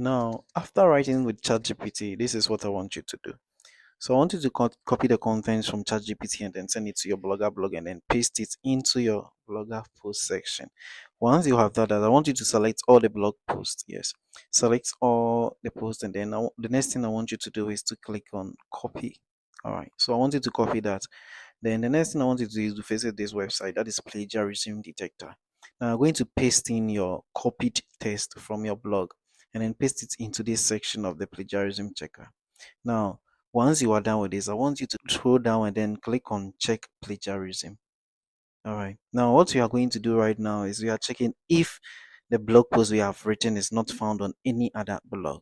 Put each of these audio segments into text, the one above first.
Now, after writing with ChatGPT, this is what I want you to do. So I want you to copy the contents from ChatGPT and then send it to your Blogger blog and then paste it into your Blogger post section. Once you have that, I want you to select all the blog posts. Yes, select all the posts, and then the next thing I want you to do is to click on copy. All right. So I want you to copy that. Then the next thing I want you to do is to visit this website, that is Plagiarism Detector. Now I'm going to paste in your copied text from your blog and then paste it into this section of the plagiarism checker. Now, once you are done with this, I want you to scroll down and then click on check plagiarism. All right. Now, what we are going to do right now is we are checking if the blog post we have written is not found on any other blog.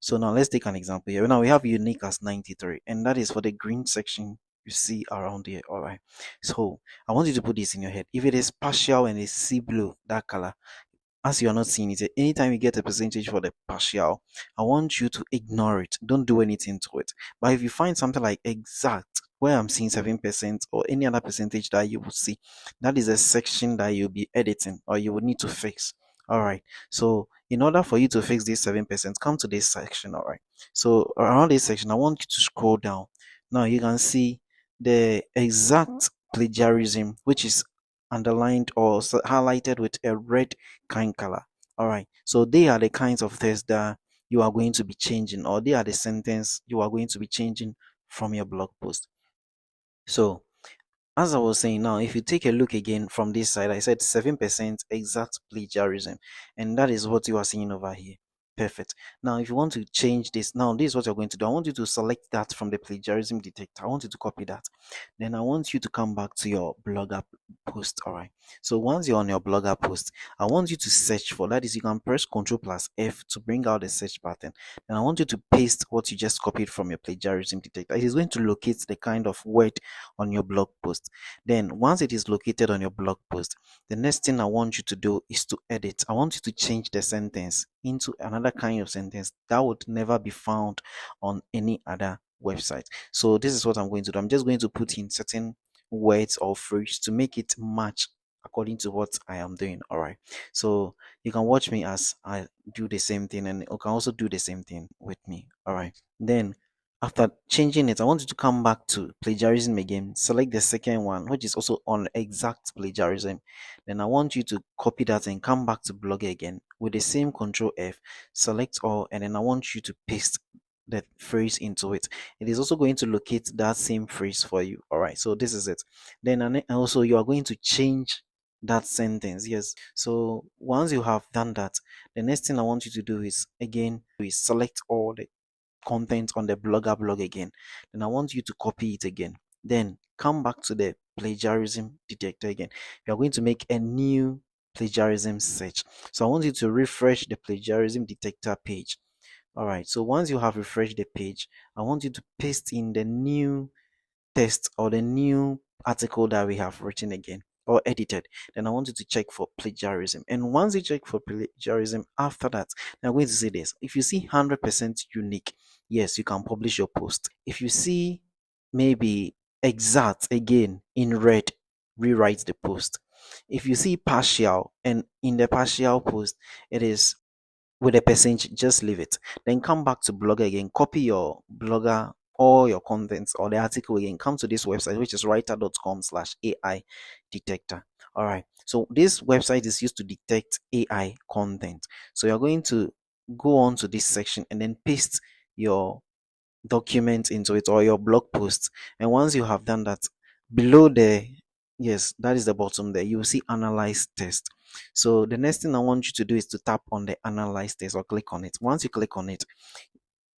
So now let's take an example here. Now we have unique as 93, and that is for the green section you see around here. All right. So I want you to put this in your head. If it is partial and it's sea blue, that color, as you are not seeing it, anytime you get a percentage for the partial, I want you to ignore it. Don't do anything to it. But if you find something like exact, where I'm seeing 7% or any other percentage that you will see, that is a section that you'll be editing or you will need to fix. All right. So in order for you to fix this 7%, come to this section. All right. So around this section, I want you to scroll down. Now you can see the exact plagiarism, which is underlined or highlighted with a red kind color. All right. So they are the kinds of tests that you are going to be changing, or they are the sentence you are going to be changing from your blog post. So as I was saying now, if you take a look again from this side, I said 7% exact plagiarism, and that is what you are seeing over here. Perfect. Now, if you want to change this, now this is what you're going to do. I want you to select that from the plagiarism detector. I want you to copy that. Then I want you to come back to your blogger post. All right. So once you're on your blogger post, I want you to search for, that is, you can press Ctrl plus F to bring out the search button. Then I want you to paste what you just copied from your plagiarism detector. It is going to locate the kind of word on your blog post. Then once it is located on your blog post, the next thing I want you to do is to edit. I want you to change the sentence into another kind of sentence that would never be found on any other website. So this is what I'm going to do. I'm just going to put in certain words or phrases to make it match according to what I am doing. All right. So you can watch me as I do the same thing, and you can also do the same thing with me. All right. Then after changing it, I want you to come back to plagiarism again. Select the second one, which is also on exact plagiarism. Then I want you to copy that and come back to Blogger again with the same Control F, select all, and then I want you to paste that phrase into it. It is also going to locate that same phrase for you. All right, so this is it. Then and also you are going to change that sentence. Yes. So once you have done that, the next thing I want you to do is again select all the content on the blogger blog again. Then I want you to copy it again. Then come back to the plagiarism detector again. We are going to make a new plagiarism search. So I want you to refresh the plagiarism detector page. All right. So once you have refreshed the page, I want you to paste in the new text or the new article that we have written again or edited. Then I want you to check for plagiarism. And once you check for plagiarism, after that, I'm going to say this. If you see 100% unique, yes, you can publish your post. If you see maybe exact again in red, rewrite the post. If you see partial and in the partial post, it is with a percentage, just leave it. Then come back to Blogger again, copy your Blogger, all your contents or the article again, come to this website, which is writer.com/AI detector. All right. So this website is used to detect AI content. So you're going to go on to this section and then paste your document into it or your blog post. And once you have done that, below there, yes, that is the bottom there, you will see analyze test. So the next thing I want you to do is to tap on the analyze test or click on it. Once you click on it,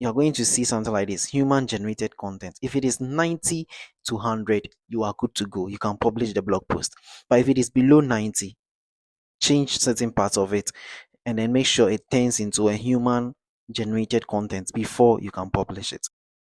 you're going to see something like this: human generated content. If it is 90 to 100, you are good to go. You can publish the blog post. But if it is below 90, change certain parts of it and then make sure it turns into a human generated content before you can publish it.